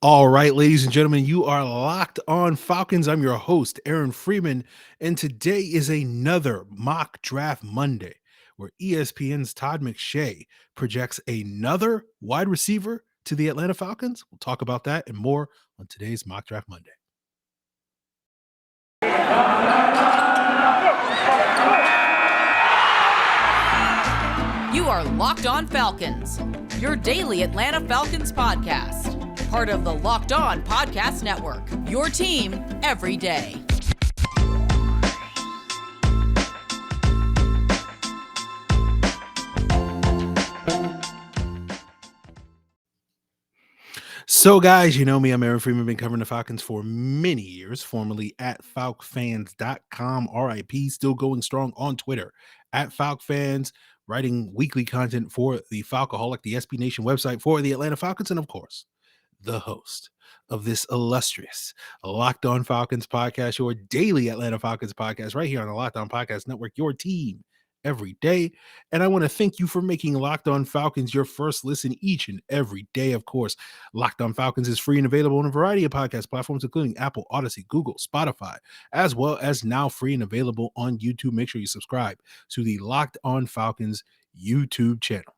All right, ladies and gentlemen, you are locked on Falcons. I'm your host, Aaron Freeman, and today is another mock draft Monday where ESPN's Todd McShay projects another wide receiver to the Atlanta Falcons. We'll talk about that and more on today's mock draft Monday. You are Locked On Falcons, your daily Atlanta Falcons podcast. Part of the Locked On Podcast Network, your team every day. So, guys, you know me. I'm Aaron Freeman. Been covering the Falcons for many years, formerly at FalcFans.com. RIP, still going strong on Twitter at FalcFans, writing weekly content for the Falcoholic, the SB Nation website for the Atlanta Falcons, and of course, the host of this illustrious Locked On Falcons podcast, your daily Atlanta Falcons podcast, right here on the Locked On Podcast Network, your team every day. And I want to thank you for making Locked On Falcons your first listen each and every day. Of course, Locked On Falcons is free and available on a variety of podcast platforms, including Apple, Odyssey, Google, Spotify, as well as now free and available on YouTube. Make sure you subscribe to the Locked On Falcons YouTube channel.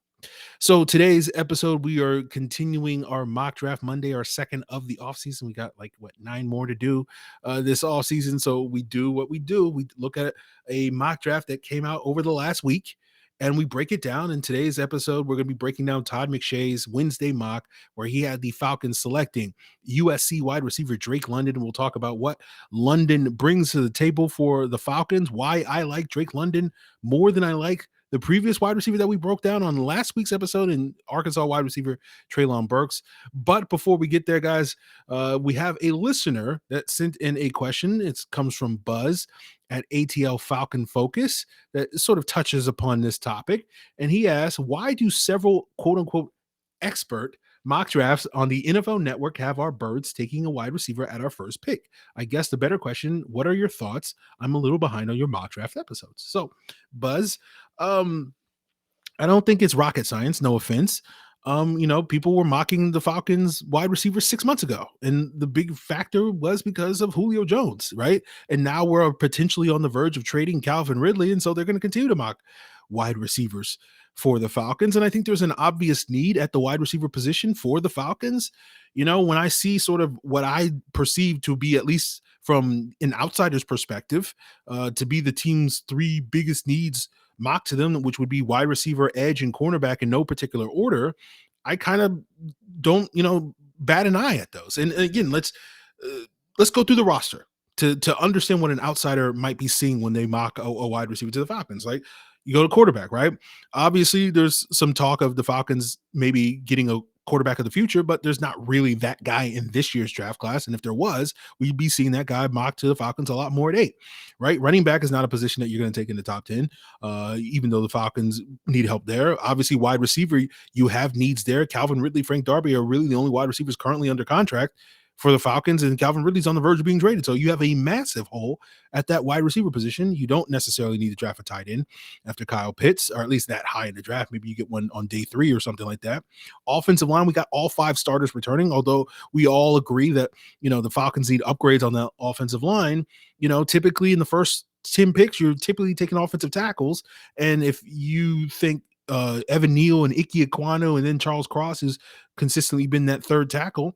So today's episode, we are continuing our mock draft Monday, our second of the offseason. We got 9 more to do this offseason. So we do what we do. We look at a mock draft that came out over the last week and we break it down. In today's episode, we're going to be breaking down Todd McShay's Wednesday mock, where he had the Falcons selecting USC wide receiver Drake London. And we'll talk about what London brings to the table for the Falcons, why I like Drake London more than I like the previous wide receiver that we broke down on last week's episode, in Arkansas wide receiver Treylon Burks. But before we get there, guys, we have a listener that sent in a question. It comes from Buzz at ATL Falcon Focus that sort of touches upon this topic. And he asks, why do several quote unquote expert mock drafts on the NFL Network have our birds taking a wide receiver at our first pick? I guess the better question, what are your thoughts? I'm a little behind on your mock draft episodes. So, Buzz, I don't think it's rocket science, no offense. People were mocking the Falcons wide receivers 6 months ago, and the big factor was because of Julio Jones, right? And now we're potentially on the verge of trading Calvin Ridley, and so they're going to continue to mock wide receivers for the Falcons. And I think there's an obvious need at the wide receiver position for the Falcons. When I see sort of what I perceive to be, at least from an outsider's perspective, to be the team's 3 biggest needs mocked to them, which would be wide receiver, edge, and cornerback in no particular order, I kind of don't, bat an eye at those. And again, let's go through the roster to understand what an outsider might be seeing when they mock a wide receiver to the Falcons. Like, you go to quarterback, right? Obviously, there's some talk of the Falcons maybe getting a quarterback of the future, but there's not really that guy in this year's draft class. And if there was, we'd be seeing that guy mocked to the Falcons a lot more at 8, right? Running back is not a position that you're going to take in the top 10, even though the Falcons need help there. Obviously, wide receiver, you have needs there. Calvin Ridley, Frank Darby are really the only wide receivers currently under contract for the Falcons, and Calvin Ridley's on the verge of being traded. So you have a massive hole at that wide receiver position. You don't necessarily need to draft a tight end after Kyle Pitts, or at least that high in the draft. Maybe you get one on day 3 or something like that. Offensive line, we got all 5 starters returning, although we all agree that, the Falcons need upgrades on the offensive line. Typically in the first 10 picks, you're typically taking offensive tackles. And if you think Evan Neal and Ike Ekwonu and then Charles Cross, who's consistently been that 3rd tackle,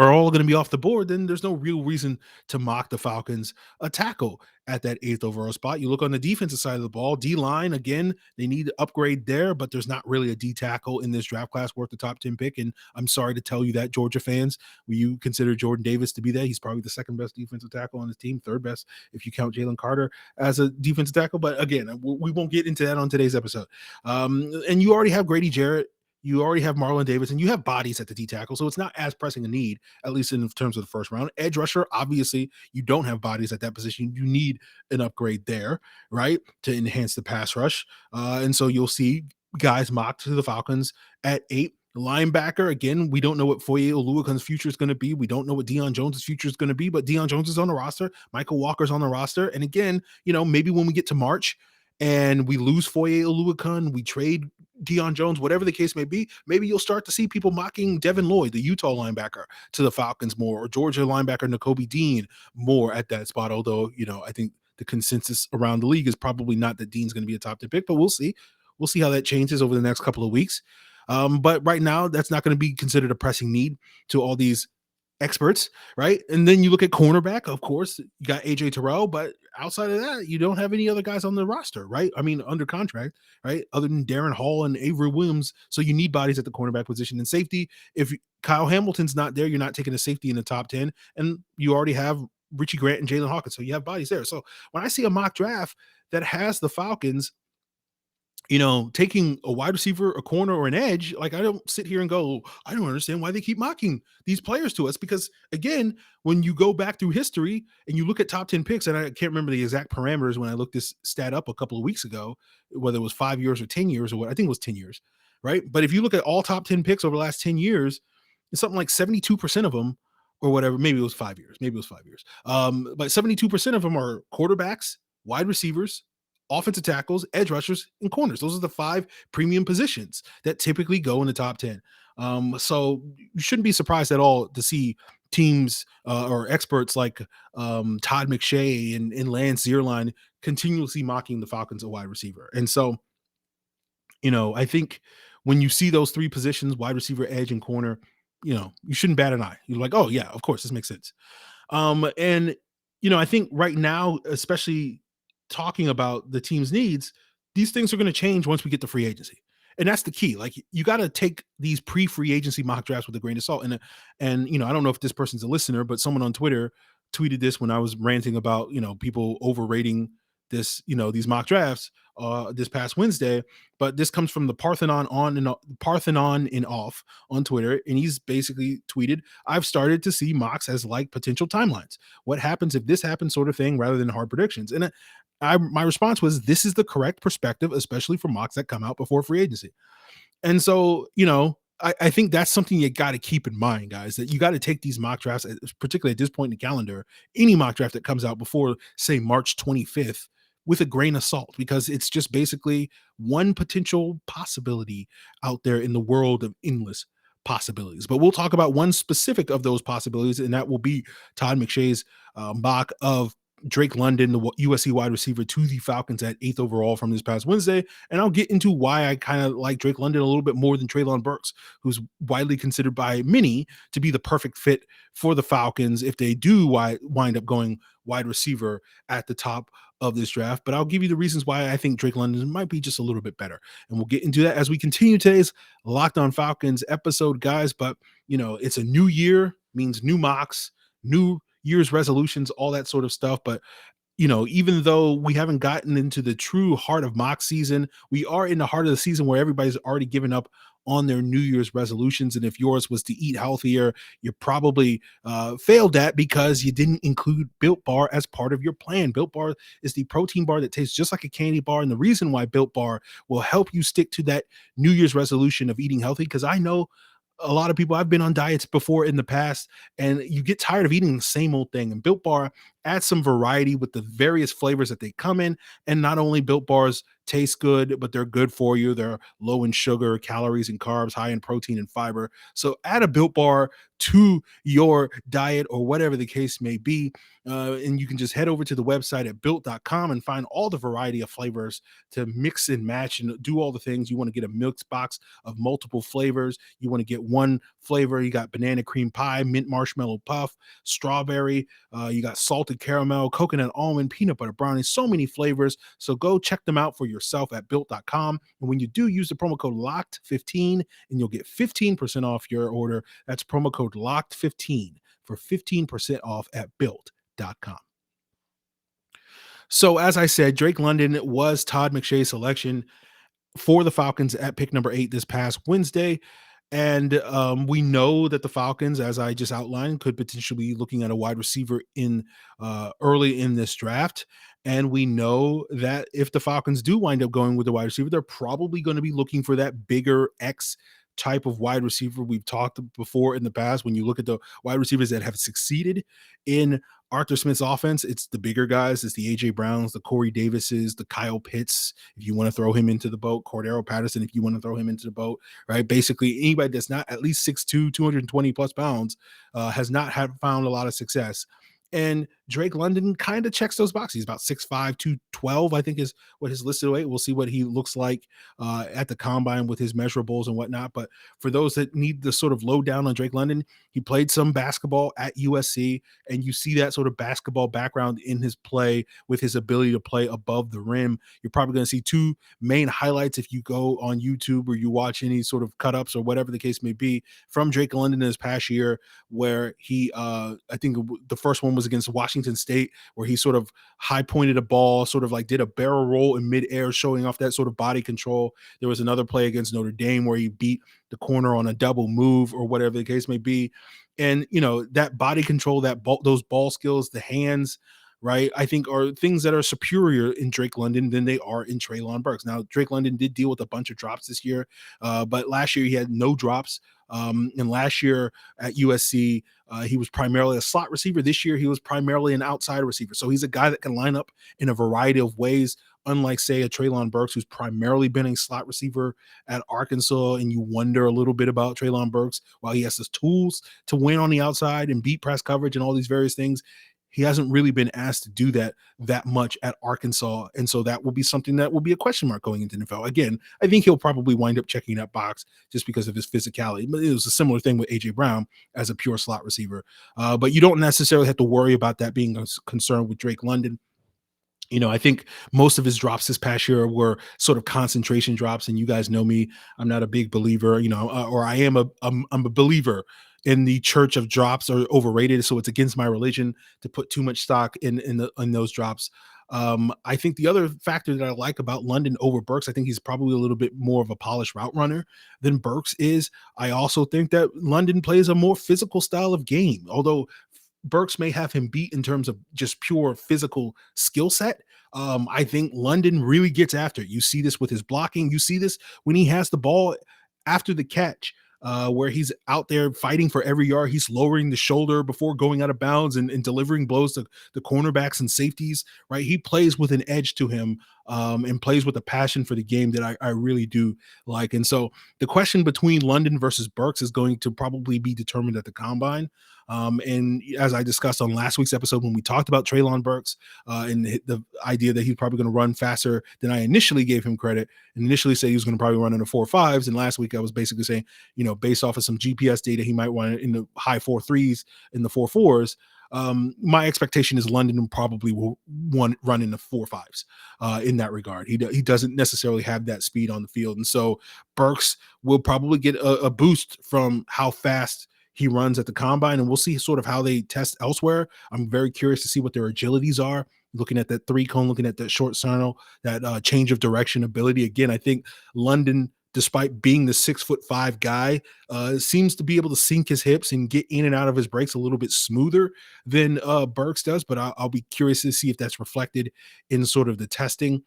are all going to be off the board, then there's no real reason to mock the Falcons a tackle at that 8th overall spot. You look on the defensive side of the ball, D-line, again, they need to upgrade there, but there's not really a D tackle in this draft class worth the top 10 pick. And I'm sorry to tell you that, Georgia fans, will you consider Jordan Davis to be that? He's probably the 2nd best defensive tackle on his team, 3rd best if you count Jalen Carter as a defensive tackle. But again, we won't get into that on today's episode. And you already have Grady Jarrett. You already have Marlon Davis, and you have bodies at the D tackle, so it's not as pressing a need, at least in terms of the first round. Edge rusher, obviously, you don't have bodies at that position. You need an upgrade there, right, to enhance the pass rush. And so you'll see guys mocked to the Falcons at 8. Linebacker, again, we don't know what Foye Oluwakun's future is going to be. We don't know what Deion Jones' future is going to be, but Deion Jones is on the roster. Michael Walker's on the roster. And again, maybe when we get to March and we lose Foye Oluokun, we trade Deion Jones, whatever the case may be, maybe you'll start to see people mocking Devin Lloyd, the Utah linebacker, to the Falcons more, or Georgia linebacker Nakobe Dean more at that spot. Although, I think the consensus around the league is probably not that Dean's going to be a top 10 pick, but we'll see. We'll see how that changes over the next couple of weeks. But right now, that's not going to be considered a pressing need to all these experts, right? And then you look at cornerback, of course, you got AJ Terrell, but outside of that, you don't have any other guys on the roster, right? I mean, under contract, right? Other than Darren Hall and Avery Williams. So you need bodies at the cornerback position and safety. If Kyle Hamilton's not there, you're not taking a safety in the top 10, and you already have Richie Grant and Jalen Hawkins. So you have bodies there. So when I see a mock draft that has the Falcons taking a wide receiver, a corner, or an edge, like, I don't sit here and go, I don't understand why they keep mocking these players to us. Because again, when you go back through history and you look at top 10 picks, and I can't remember the exact parameters when I looked this stat up a couple of weeks ago, whether it was 5 years or 10 years or what, I think it was 10 years, right? But if you look at all top 10 picks over the last 10 years, it's something like 72% of them, or whatever, maybe it was 5 years, but 72% of them are quarterbacks, wide receivers, offensive tackles, edge rushers, and corners. Those are the 5 premium positions that typically go in the top 10. So you shouldn't be surprised at all to see teams or experts like Todd McShay and Lance Zierlein continuously mocking the Falcons a wide receiver. And so, I think when you see those 3 positions, wide receiver, edge, and corner, you shouldn't bat an eye. You're like, oh yeah, of course, this makes sense. And I think right now, especially talking about the team's needs, these things are going to change once we get to free agency. And that's the key. Like, you got to take these pre-free agency mock drafts with a grain of salt. And I don't know if this person's a listener, but someone on Twitter tweeted this when I was ranting about, people overrating these mock drafts this past Wednesday. But this comes from the Parthenon in off on Twitter, and he's basically tweeted, "I've started to see mocks as like potential timelines. What happens if this happens, sort of thing, rather than hard predictions." And my response was, this is the correct perspective, especially for mocks that come out before free agency. And so, I think that's something you got to keep in mind, guys, that you got to take these mock drafts, particularly at this point in the calendar, any mock draft that comes out before, say, March 25th, with a grain of salt, because it's just basically one potential possibility out there in the world of endless possibilities. But we'll talk about one specific of those possibilities, and that will be Todd McShay's mock of Drake London, the USC wide receiver, to the Falcons at 8th overall from this past Wednesday. And I'll get into why I kind of like Drake London a little bit more than Treylon Burks, who's widely considered by many to be the perfect fit for the Falcons if they do wind up going wide receiver at the top of this draft. But I'll give you the reasons why I think Drake London might be just a little bit better. And we'll get into that as we continue today's Locked On Falcons episode, guys. But, it's a new year, means new mocks, new year's resolutions, all that sort of stuff. But even though we haven't gotten into the true heart of mock season, we are in the heart of the season where everybody's already given up on their New Year's resolutions. And if yours was to eat healthier, you probably failed that because you didn't include Built Bar as part of your plan. Built Bar is the protein bar that tastes just like a candy bar. And the reason why Built Bar will help you stick to that New Year's resolution of eating healthy, because I know a lot of people, I've been on diets before in the past, and you get tired of eating the same old thing. And Built Bar adds some variety with the various flavors that they come in. And not only Built Bars taste good, but they're good for you. They're low in sugar, calories, and carbs, high in protein and fiber. So add a Built Bar to your diet or whatever the case may be. And you can just head over to the website at built.com and find all the variety of flavors to mix and match and do all the things. You want to get a mixed box of multiple flavors. You want to get one flavor. You got banana cream pie, mint marshmallow puff, strawberry. You got salted caramel, coconut almond, peanut butter brownie, so many flavors. So go check them out for yourself at built.com. And when you do, use the promo code LOCKED15 and you'll get 15% off your order. That's promo code LOCKED15 for 15% off at built.com. So as I said, Drake London was Todd McShay's selection for the Falcons at pick number 8 this past Wednesday. And we know that the Falcons, as I just outlined, could potentially be looking at a wide receiver in early in this draft. And we know that if the Falcons do wind up going with a wide receiver, they're probably going to be looking for that bigger X type of wide receiver. We've talked before in the past, when you look at the wide receivers that have succeeded in Arthur Smith's offense, it's the bigger guys. It's the A.J. Browns, the Corey Davises, the Kyle Pitts, if you want to throw him into the boat, Cordero Patterson, if you want to throw him into the boat, right? Basically, anybody that's not at least 6'2", 220 plus pounds has not found a lot of success. And Drake London kind of checks those boxes. He's about 6'5", 212, I think is what his listed weight. We'll see what he looks like at the combine with his measurables and whatnot. But for those that need the sort of lowdown on Drake London, he played some basketball at USC, and you see that sort of basketball background in his play with his ability to play above the rim. You're probably going to see two main highlights if you go on YouTube or you watch any sort of cut-ups or whatever the case may be from Drake London in his past year, where he, I think the first one was against Washington State, where he sort of high pointed a ball, sort of like did a barrel roll in midair, showing off that sort of body control. There was another play against Notre Dame where he beat the corner on a double move or whatever the case may be. And, that body control, those ball skills, the hands, right, I think are things that are superior in Drake London than they are in Treylon Burks. Now, Drake London did deal with a bunch of drops this year, but last year he had no drops. And last year at USC, he was primarily a slot receiver. This year, he was primarily an outside receiver. So he's a guy that can line up in a variety of ways, unlike, say, a Treylon Burks, who's primarily been a slot receiver at Arkansas. And you wonder a little bit about Treylon Burks. While he has his tools to win on the outside and beat press coverage and all these various things, he hasn't really been asked to do that much at Arkansas. And so that will be something that will be a question mark going into the NFL. Again, I think he'll probably wind up checking that box just because of his physicality. But it was a similar thing with A.J. Brown as a pure slot receiver. But you don't necessarily have to worry about that being a concern with Drake London. I think most of his drops this past year were sort of concentration drops, and you guys know me, I'm not a big believer, or I'm a believer in the church of drops are overrated. So it's against my religion to put too much stock in those drops. I think the other factor that I like about London over Burks, I think he's probably a little bit more of a polished route runner than Burks is. I also think that London plays a more physical style of game, although Burks may have him beat in terms of just pure physical skill set. I think London really gets after it. You see this with his blocking. You see this when he has the ball after the catch, where he's out there fighting for every yard. He's lowering the shoulder before going out of bounds and delivering blows to the cornerbacks and safeties, right? He plays with an edge to him, and plays with a passion for the game that I really do like. And so the question between London versus Burks is going to probably be determined at the combine. And as I discussed on last week's episode, when we talked about Treylon Burks, and the idea that he's probably going to run faster than I initially gave him credit, and initially said he was going to probably run in the 4.5s. And last week I was basically saying, based off of some GPS data, he might run in the high 4.3s, in the 4.4s. My expectation is London probably will run in the 4.5s in that regard. He doesn't necessarily have that speed on the field. And so Burks will probably get a boost from how fast he runs at the combine, and we'll see sort of how they test elsewhere. I'm very curious to see what their agilities are, looking at that 3-cone, looking at that short surnal, that change of direction ability. Again, I think London, despite being the 6'5" guy, seems to be able to sink his hips and get in and out of his breaks a little bit smoother than Burks does. But I'll be curious to see if that's reflected in sort of the testing.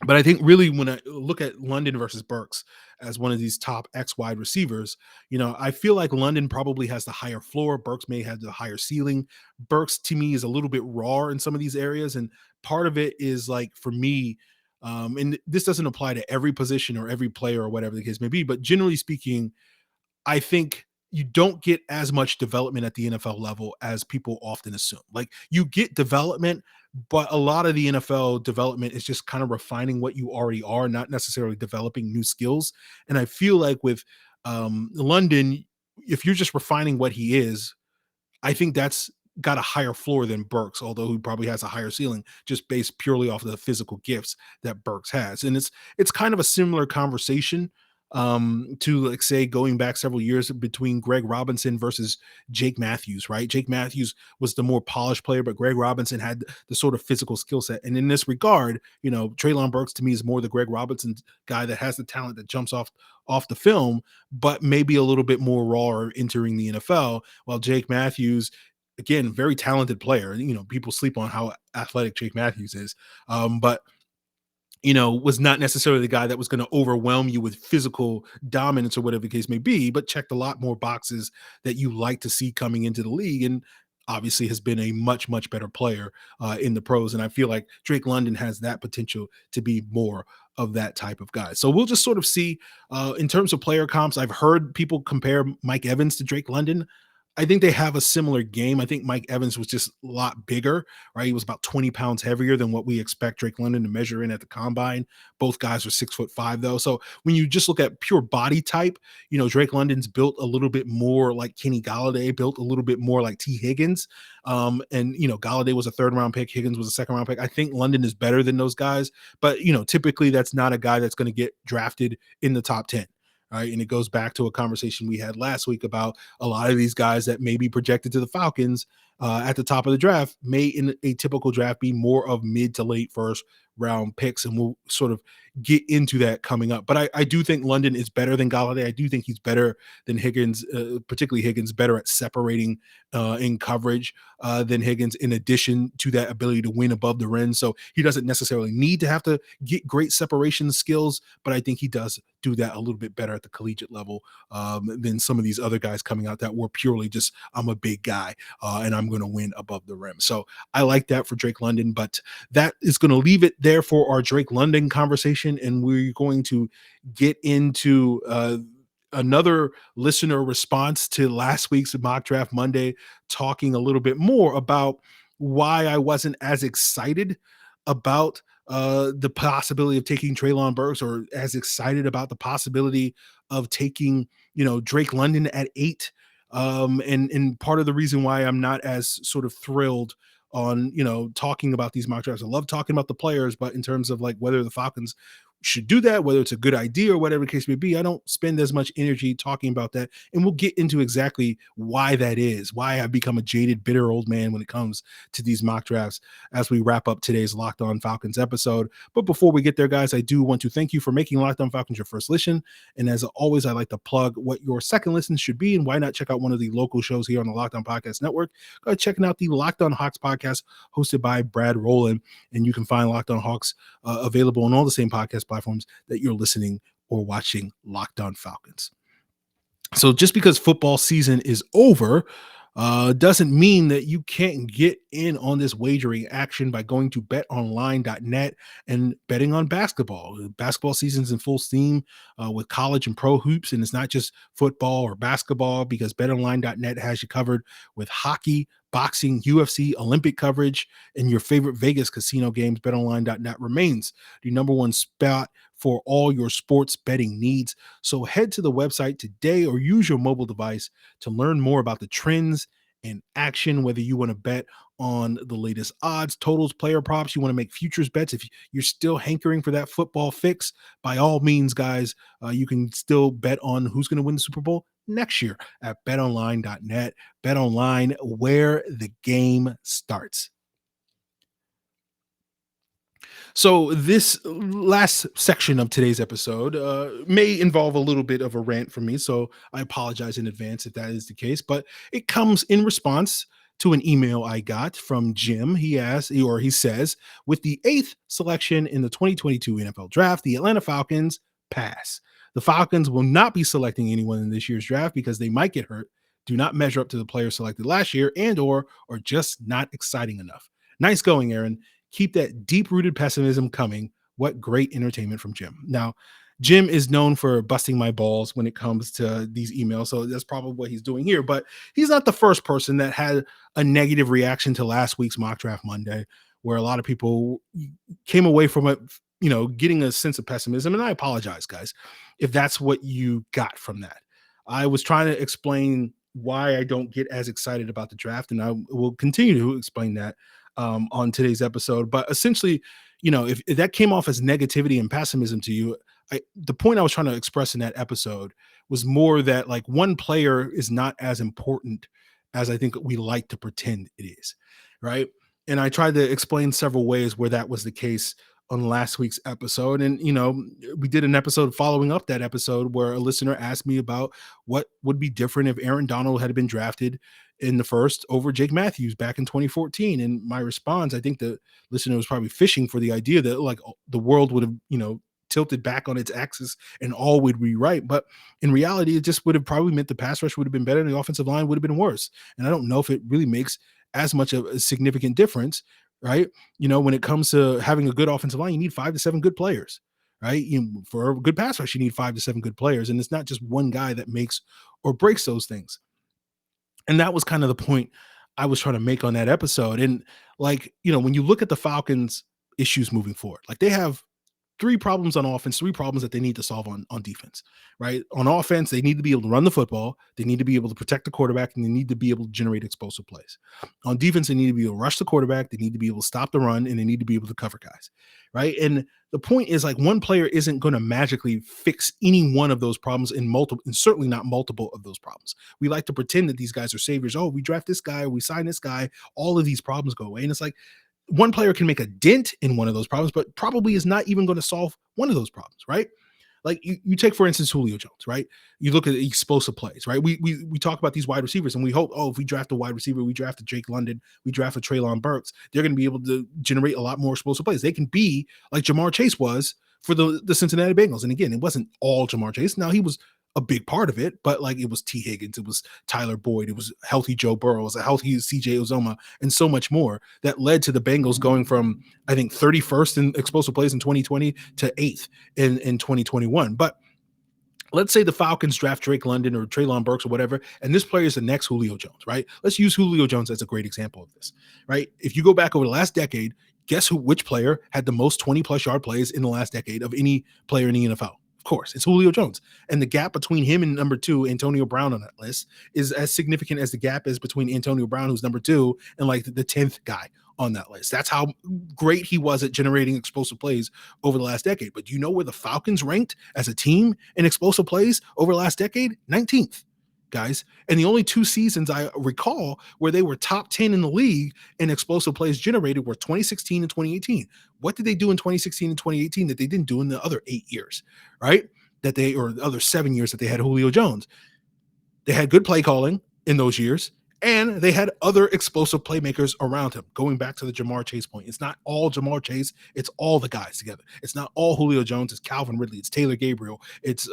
But I think really when I look at London versus Burks as one of these top X wide receivers, I feel like London probably has the higher floor. Burks may have the higher ceiling. Burks to me is a little bit raw in some of these areas. And part of it is like, for me, and this doesn't apply to every position or every player or whatever the case may be, but generally speaking, I think you don't get as much development at the NFL level as people often assume. Like, you get development, but a lot of the NFL development is just kind of refining what you already are, not necessarily developing new skills. And I feel like with London, if you're just refining what he is, I think that's got a higher floor than Burks, although he probably has a higher ceiling just based purely off of the physical gifts that Burks has. And it's kind of a similar conversation to, like, say, going back several years between Greg Robinson versus Jake Matthews, right? Jake Matthews was the more polished player, but Greg Robinson had the sort of physical skill set. And in this regard, Treylon Burks to me is more the Greg Robinson guy that has the talent that jumps off the film, but maybe a little bit more raw entering the NFL, while Jake Matthews, again, very talented player. People sleep on how athletic Jake Matthews is. But was not necessarily the guy that was going to overwhelm you with physical dominance or whatever the case may be, but checked a lot more boxes that you like to see coming into the league. And obviously has been a much, much better player in the pros. And I feel like Drake London has that potential to be more of that type of guy. So we'll just sort of see in terms of player comps. I've heard people compare Mike Evans to Drake London. I think they have a similar game. I think Mike Evans was just a lot bigger, right? He was about 20 pounds heavier than what we expect Drake London to measure in at the combine. Both guys are 6'5", though. So when you just look at pure body type, Drake London's built a little bit more like Kenny Galladay, built a little bit more like T. Higgins. And Galladay was a 3rd-round pick, Higgins was a 2nd-round pick. I think London is better than those guys, but typically that's not a guy that's going to get drafted in the top 10. Right. And it goes back to a conversation we had last week about a lot of these guys that may be projected to the Falcons at the top of the draft may in a typical draft be more of mid to late 1st-round picks. And we'll sort of get into that coming up. But I do think London is better than Galladay. I do think he's better than Higgins, particularly Higgins, better at separating in coverage than Higgins, in addition to that ability to win above the rim. So he doesn't necessarily need to have to get great separation skills, but I think he does do that a little bit better at the collegiate level than some of these other guys coming out that were purely just, I'm a big guy and I'm going to win above the rim. So I like that for Drake London, but that is going to leave it there for our Drake London conversation. And we're going to get into another listener response to last week's Mock Draft Monday, talking a little bit more about why I wasn't as excited about the possibility of taking Treylon Burks, or as excited about the possibility of taking, Drake London at 8. And part of the reason why I'm not as sort of thrilled on, talking about these mock drafts. I love talking about the players, but in terms of like whether the Falcons should do that, whether it's a good idea or whatever the case may be, I don't spend as much energy talking about that. And we'll get into exactly why that is, why I've become a jaded, bitter old man when it comes to these mock drafts as we wrap up today's Locked On Falcons episode. But before we get there, guys, I do want to thank you for making Locked On Falcons your first listen. And as always, I like to plug what your second listen should be, and why not check out one of the local shows here on the Locked On Podcast Network. Go checking out the Locked On Hawks podcast hosted by Brad Rowland, and you can find Locked On Hawks available on all the same podcast platforms that you're listening or watching Locked On Falcons. So just because football season is over doesn't mean that you can't get in on this wagering action by going to betonline.net and betting on basketball. Basketball season's in full steam with college and pro hoops, and it's not just football or basketball, because betonline.net has you covered with hockey, boxing, UFC, Olympic coverage, and your favorite Vegas casino games. BetOnline.net remains the number one spot for all your sports betting needs. So head to the website today or use your mobile device to learn more about the trends and action, whether you want to bet on the latest odds, totals, player props, you want to make futures bets. If you're still hankering for that football fix, by all means, guys, you can still bet on who's going to win the Super Bowl next year at betonline.net. BetOnline, where the game starts. So this last section of today's episode may involve a little bit of a rant from me, so I apologize in advance if that is the case, but it comes in response to an email I got from Jim. He says, with the 8th selection in the 2022 NFL Draft, the Atlanta Falcons pass. The Falcons will not be selecting anyone in this year's draft because they might get hurt, do not measure up to the players selected last year, and or are just not exciting enough. Nice going, Aaron. Keep that deep-rooted pessimism coming. What great entertainment from Jim. Now, Jim is known for busting my balls when it comes to these emails, so that's probably what he's doing here. But he's not the first person that had a negative reaction to last week's Mock Draft Monday, where a lot of people came away from it, getting a sense of pessimism. And I apologize, guys, if that's what you got from that. I was trying to explain why I don't get as excited about the draft, and I will continue to explain that on today's episode. But essentially, if that came off as negativity and pessimism to you, the point I was trying to express in that episode was more that like one player is not as important as I think we like to pretend it is, right? And I tried to explain several ways where that was the case on last week's episode. And, we did an episode following up that episode where a listener asked me about what would be different if Aaron Donald had been drafted in the first over Jake Matthews back in 2014. And my response, I think the listener was probably fishing for the idea that like the world would have, tilted back on its axis and all would be right. But in reality, it just would have probably meant the pass rush would have been better and the offensive line would have been worse. And I don't know if it really makes as much of a significant difference, right? When it comes to having a good offensive line, you need 5 to 7 good players, right? For a good pass rush, you need 5 to 7 good players. And it's not just one guy that makes or breaks those things. And that was kind of the point I was trying to make on that episode. And when you look at the Falcons issues moving forward, they have 3 problems on offense, 3 problems that they need to solve on defense, right? On offense, they need to be able to run the football. They need to be able to protect the quarterback, and they need to be able to generate explosive plays. On defense, they need to be able to rush the quarterback. They need to be able to stop the run, and they need to be able to cover guys, right? And the point is, one player isn't going to magically fix any one of those problems and certainly not multiple of those problems. We like to pretend that these guys are saviors. Oh, we draft this guy, we sign this guy, all of these problems go away. And it's one player can make a dent in one of those problems, but probably is not even going to solve one of those problems, right? You take, for instance, Julio Jones, right? You look at explosive plays, right? We talk about these wide receivers and we hope, if we draft a wide receiver, we draft a Jake London, we draft a Treylon Burks, they're going to be able to generate a lot more explosive plays. They can be like Jamar Chase was for the Cincinnati Bengals. And again, it wasn't all Jamar Chase. Now, he was a big part of it, but it was T. Higgins, it was Tyler Boyd, it was healthy Joe Burrow, it was a healthy CJ Uzomah, and so much more that led to the Bengals going from, I think, 31st in explosive plays in 2020 to 8th in 2021. But let's say the Falcons draft Drake London or Treylon Burks or whatever, and this player is the next Julio Jones, right? Let's use Julio Jones as a great example of this, right? If you go back over the last decade, guess which player had the most 20-plus yard plays in the last decade of any player in the NFL? Of course, it's Julio Jones. And the gap between him and number 2, Antonio Brown, on that list is as significant as the gap is between Antonio Brown, who's number 2, and the 10th guy on that list. That's how great he was at generating explosive plays over the last decade. But do you know where the Falcons ranked as a team in explosive plays over the last decade? 19th. Guys. And the only 2 seasons I recall where they were top 10 in the league in explosive plays generated were 2016 and 2018. What did they do in 2016 and 2018 that they didn't do in the other 8 years, right? Or the other 7 years that they had Julio Jones? They had good play calling in those years, and they had other explosive playmakers around him. Going back to the Jamar Chase point, it's not all Jamar Chase, it's all the guys together. It's not all Julio Jones, it's Calvin Ridley, it's Taylor Gabriel, it's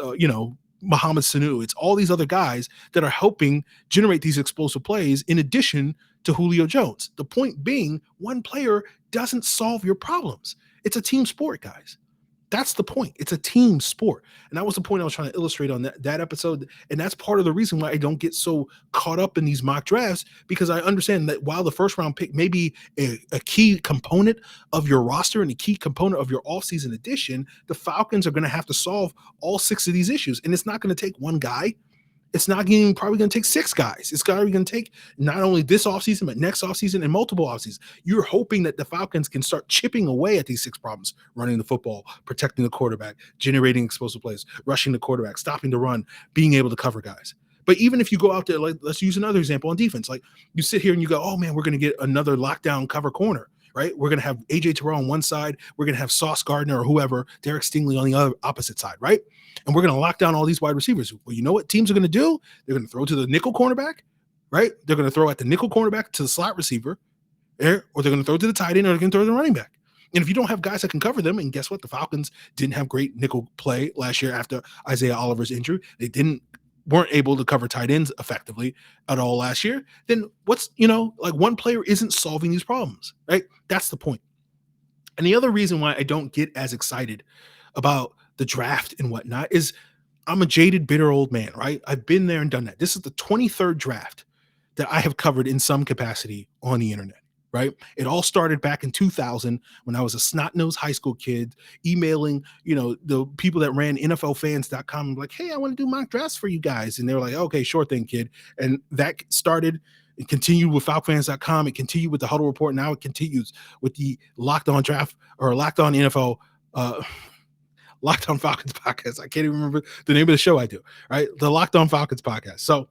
Mohamed Sanu. It's all these other guys that are helping generate these explosive plays in addition to Julio Jones. The point being, one player doesn't solve your problems. It's a team sport, guys. That's the point. It's a team sport. And that was the point I was trying to illustrate on that episode. And that's part of the reason why I don't get so caught up in these mock drafts, because I understand that while the first round pick may be a key component of your roster and a key component of your offseason addition, the Falcons are going to have to solve all 6 of these issues. And it's not going to take one guy. It's not even probably going to take 6 guys. It's probably going to take not only this offseason, but next offseason and multiple offseasons. You're hoping that the Falcons can start chipping away at these 6 problems: running the football, protecting the quarterback, generating explosive plays, rushing the quarterback, stopping the run, being able to cover guys. But even if you go out there, let's use another example on defense. You sit here and you go, oh man, we're going to get another lockdown cover corner, right? We're going to have AJ Terrell on one side. We're going to have Sauce Gardner or whoever, Derek Stingley on the other opposite side, right? And we're going to lock down all these wide receivers. Well, you know what teams are going to do? They're going to throw to the nickel cornerback, right? They're going to throw at the nickel cornerback to the slot receiver, or they're going to throw to the tight end, or they're going to throw to the running back. And if you don't have guys that can cover them, and guess what? The Falcons didn't have great nickel play last year after Isaiah Oliver's injury. They weren't able to cover tight ends effectively at all last year. Then one player isn't solving these problems, right? That's the point. And the other reason why I don't get as excited about the draft and whatnot is I'm a jaded, bitter old man, right? I've been there and done that. This is the 23rd draft that I have covered in some capacity on the internet, right? It all started back in 2000 when I was a snot-nosed high school kid emailing, the people that ran NFLfans.com, like, hey, I want to do mock drafts for you guys. And they were like, okay, sure thing, kid. And that started. It continued with FalcFans.com. It continued with the Huddle Report. Now it continues with the Locked On Draft or Locked On NFL, Locked On Falcons podcast. I can't even remember the name of the show I do, right? The Locked On Falcons podcast. So,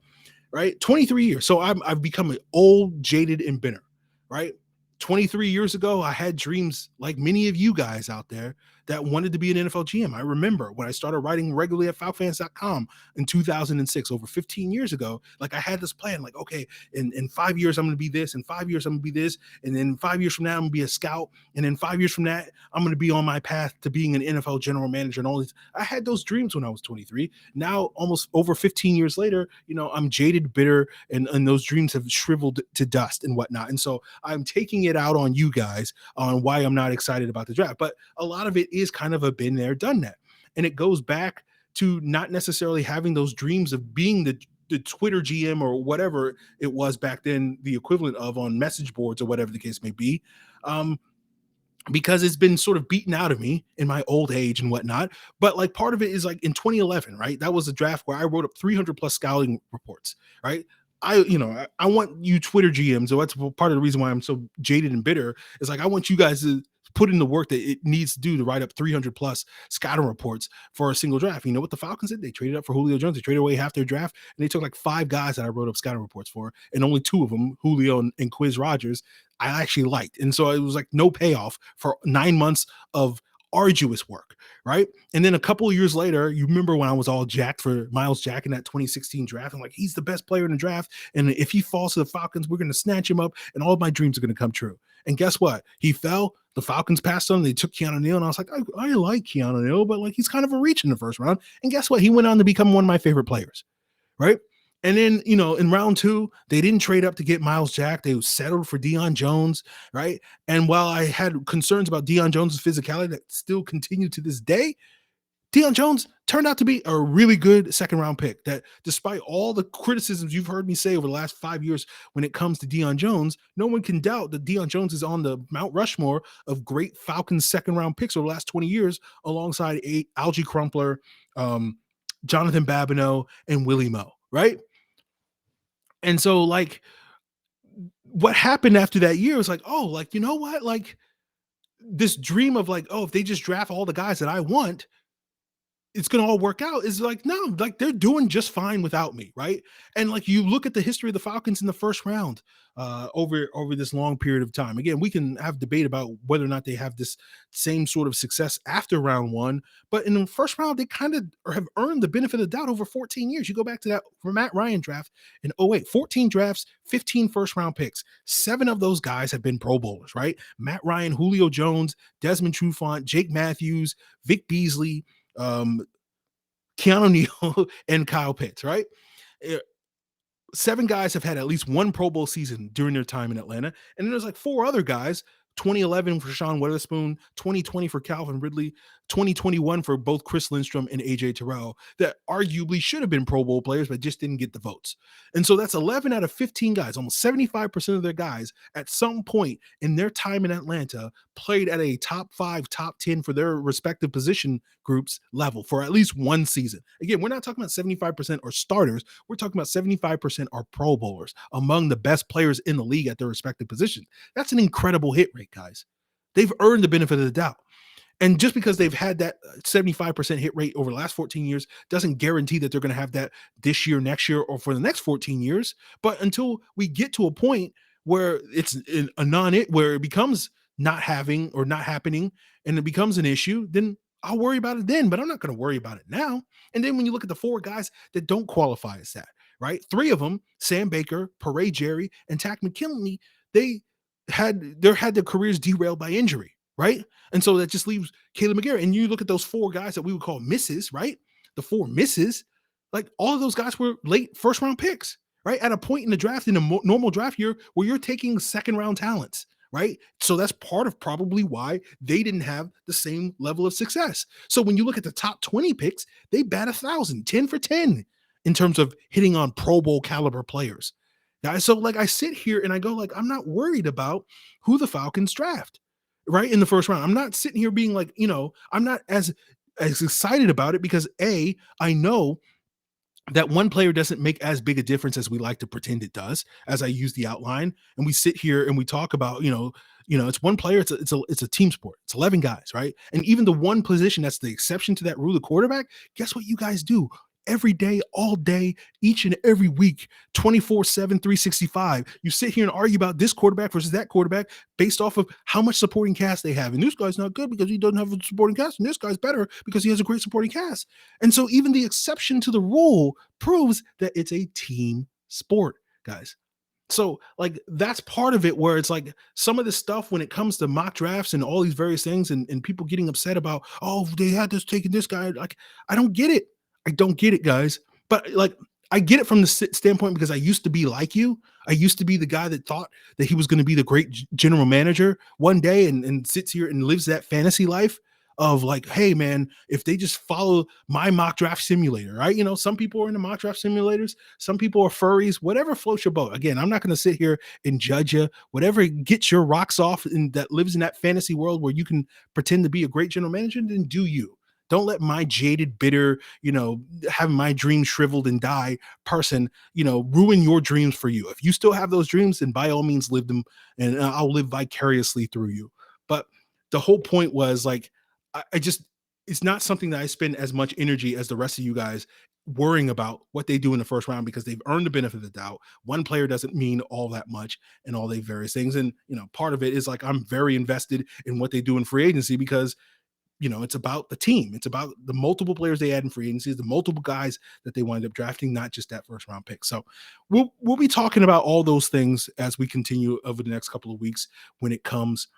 right, 23 years. So I've become an old, jaded, and bitter, right? 23 years ago, I had dreams like many of you guys out there that wanted to be an NFL GM. I remember when I started writing regularly at falcfans.com in 2006, over 15 years ago, like I had this plan, like, okay, in 5 years, I'm going to be this. In 5 years, I'm going to be this. And then 5 years from now, I'm going to be a scout. And then 5 years from that, I'm going to be on my path to being an NFL general manager and all this. I had those dreams when I was 23. Now, almost over 15 years later, I'm jaded, bitter, and those dreams have shriveled to dust and whatnot. And so I'm taking it out on you guys on why I'm not excited about the draft. But a lot of it is kind of a been there, done that. And it goes back to not necessarily having those dreams of being the Twitter GM or whatever it was back then, the equivalent of on message boards or whatever the case may be. Because it's been sort of beaten out of me in my old age and whatnot. But like part of it is like in 2011, right? That was a draft where I wrote up 300 plus scouting reports, right? I want you Twitter GMs, so that's part of the reason why I'm so jaded and bitter, is like I want you guys to put in the work that it needs to do to write up 300 plus scouting reports for a single draft. You know what the Falcons did? They traded up for Julio Jones. They traded away half their draft, and they took like 5 guys that I wrote up scouting reports for, and only 2 of them, Julio and Quiz Rogers, I actually liked. And so it was like no payoff for 9 months of arduous work, right? And then a couple of years later, you remember when I was all jacked for Miles Jack in that 2016 draft. I'm like, he's the best player in the draft, and if he falls to the Falcons, we're going to snatch him up, and all of my dreams are going to come true. And guess what? He fell. The Falcons passed on. They took Keanu Neal, and I was like, I like Keanu Neal, but like he's kind of a reach in the first round. And guess what? He went on to become one of my favorite players, right? And then, in round 2, they didn't trade up to get Miles Jack. They settled for Deion Jones, right? And while I had concerns about Deion Jones' physicality that still continue to this day, Deion Jones turned out to be a really good second-round pick that despite all the criticisms you've heard me say over the last 5 years when it comes to Deion Jones, no one can doubt that Deion Jones is on the Mount Rushmore of great Falcons second-round picks over the last 20 years alongside Algie Crumpler, Jonathan Babineau, and Willie Moe, right? And so, like, what happened after that year was like, oh, like, you know what? Like, this dream of like, oh, if they just draft all the guys that I want, it's going to all work out, is like, no, like they're doing just fine without me, right? And like you look at the history of the Falcons in the first round over this long period of time. Again, we can have debate about whether or not they have this same sort of success after round 1, but in the first round, they kind of have earned the benefit of the doubt over 14 years. You go back to that for Matt Ryan draft in 2008, 14 drafts, 15 first round picks. 7 of those guys have been Pro Bowlers, right? Matt Ryan, Julio Jones, Desmond Trufant, Jake Matthews, Vic Beasley, Keanu Neal, and Kyle Pitts, right? 7 guys have had at least one Pro Bowl season during their time in Atlanta. And then there's like 4 other guys, 2011 for Sean Weatherspoon, 2020 for Calvin Ridley, 2021 for both Chris Lindstrom and AJ Terrell, that arguably should have been Pro Bowl players, but just didn't get the votes. And so that's 11 out of 15 guys, almost 75% of their guys at some point in their time in Atlanta played at a top 5, top 10 for their respective position groups level for at least one season. Again, we're not talking about 75% are starters. We're talking about 75% are Pro Bowlers, among the best players in the league at their respective positions. That's an incredible hit rate, guys. They've earned the benefit of the doubt. And just because they've had that 75% hit rate over the last 14 years doesn't guarantee that they're going to have that this year, next year, or for the next 14 years. But until we get to a point where it's a non-it, where it becomes not having or not happening and it becomes an issue, then I'll worry about it then, but I'm not going to worry about it now. And then when you look at the 4 guys that don't qualify as that, right? 3 of them, Sam Baker, Paray Jerry, and Tack McKinley, they had their careers derailed by injury, right? And so that just leaves Caleb McGarrett. And you look at those 4 guys that we would call misses, right? The 4 misses, like all of those guys were late first round picks, right? At a point in the draft, in a normal draft year, where you're taking second round talents, right? So that's part of probably why they didn't have the same level of success. So when you look at the top 20 picks, they bat 1,000, 10 for 10 in terms of hitting on Pro Bowl caliber players. Guys, so like I sit here and I go like, I'm not worried about who the Falcons draft, right, in the first round. I'm not sitting here being like, I'm not as excited about it because I know that one player doesn't make as big a difference as we like to pretend it does, as I use the outline. And we sit here and we talk about, it's one player, it's a team sport. It's 11 guys, right? And even the one position that's the exception to that rule, the quarterback, guess what you guys do? every day, all day, each and every week, 24/7, 365. You sit here and argue about this quarterback versus that quarterback based off of how much supporting cast they have. And this guy's not good because he doesn't have a supporting cast, and this guy's better because he has a great supporting cast. And so even the exception to the rule proves that it's a team sport, guys. So like that's part of it where it's like some of the stuff when it comes to mock drafts and all these various things and people getting upset about, oh, they had this taking this guy. Like, I don't get it. I don't get it, guys. But like, I get it from the standpoint because I used to be like you. I used to be the guy that thought that he was going to be the great general manager one day and sits here and lives that fantasy life of like, hey man, if they just follow my mock draft simulator, right? You know, some people are in the mock draft simulators, some people are furries, whatever floats your boat. Again, I'm not going to sit here and judge you. Whatever gets your rocks off and that lives in that fantasy world where you can pretend to be a great general manager, then do you. Don't let my jaded, bitter, you know, having my dreams shriveled and die person, you know, ruin your dreams for you. If you still have those dreams, then by all means live them, and I'll live vicariously through you. But the whole point was like, I just, it's not something that I spend as much energy as the rest of you guys worrying about what they do in the first round because they've earned the benefit of the doubt. One player doesn't mean all that much and all the various things. And, you know, part of it is like, I'm very invested in what they do in free agency because, you know, it's about the team. It's about the multiple players they add in free agencies, the multiple guys that they wind up drafting, not just that first round pick. So we'll be talking about all those things as we continue over the next couple of weeks when it comes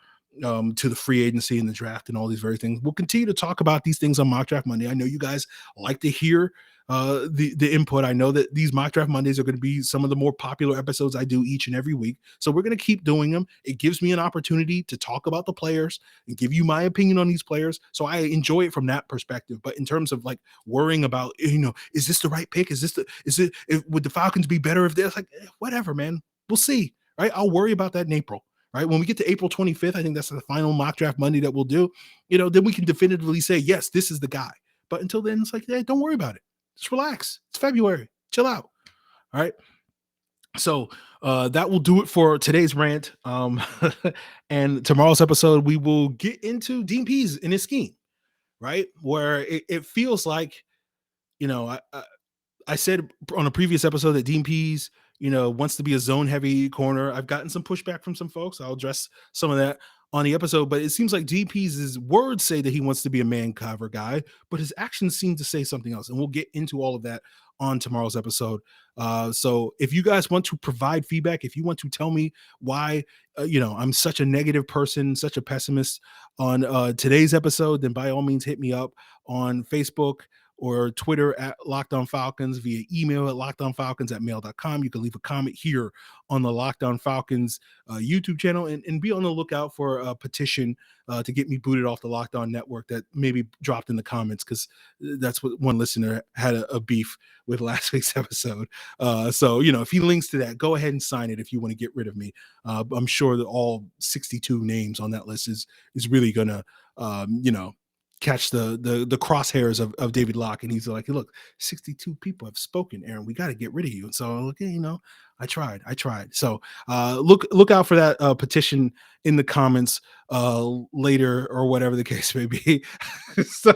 to the free agency and the draft and all these very things. We'll continue to talk about these things on Mock Draft Monday. I know you guys like to hear the input. I know that these Mock Draft Mondays are going to be some of the more popular episodes I do each and every week. So we're going to keep doing them. It gives me an opportunity to talk about the players and give you my opinion on these players. So I enjoy it from that perspective. But in terms of like worrying about, you know, is this the right pick? Would the Falcons be better if they're like, whatever, man, we'll see. Right. I'll worry about that in April. Right. When we get to April 25th, I think that's the final mock draft Monday that we'll do, you know, then we can definitively say, yes, this is the guy. But until then, it's like, hey, don't worry about it. Just relax. It's February. Chill out. All right. So that will do it for today's rant. And tomorrow's episode, we will get into Dean Pease in his scheme, right? Where it feels like, you know, I said on a previous episode that Dean Pease, you know, wants to be a zone heavy corner. I've gotten some pushback from some folks. I'll address some of that on the episode, but it seems like Dean Pease's words say that he wants to be a man cover guy, but his actions seem to say something else. And we'll get into all of that on tomorrow's episode. So if you guys want to provide feedback, if you want to tell me why, you know, I'm such a negative person, such a pessimist on today's episode, then by all means hit me up on Facebook or Twitter at Locked On Falcons, via email at lockedonfalcons@mail.com. You can leave a comment here on the Locked On Falcons YouTube channel and be on the lookout for a petition to get me booted off the Locked On network that maybe dropped in the comments, because that's what one listener had a beef with last week's episode. So, you know, if he links to that, go ahead and sign it if you want to get rid of me. I'm sure that all 62 names on that list is really going to, you know, catch the crosshairs of David Locke. And he's like, hey, look, 62 people have spoken, Aaron, we got to get rid of you. And so look, you know, I tried. So look out for that petition in the comments later, or whatever the case may be. So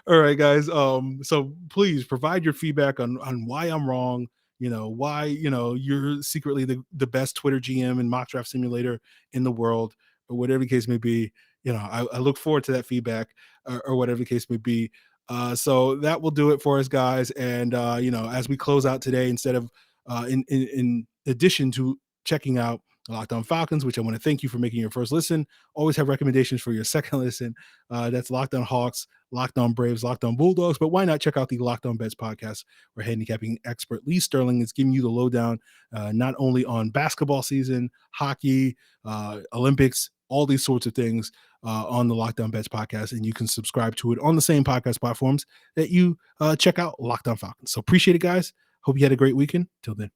all right, guys. So please provide your feedback on why I'm wrong, you know, why, you know, you're secretly the best Twitter GM and mock draft simulator in the world, or whatever the case may be. You know, I look forward to that feedback, or whatever the case may be. So that will do it for us, guys. And, you know, as we close out today, instead of in addition to checking out Locked On Falcons, which I want to thank you for making your first listen, always have recommendations for your second listen. That's Locked On Hawks, Locked On Braves, Locked On Bulldogs. But why not check out the Locked On Bets podcast, where handicapping expert Lee Sterling is giving you the lowdown, not only on basketball season, hockey, Olympics, all these sorts of things on the Locked On Bets podcast. And you can subscribe to it on the same podcast platforms that you check out Locked On Falcons. So appreciate it, guys. Hope you had a great weekend. Till then.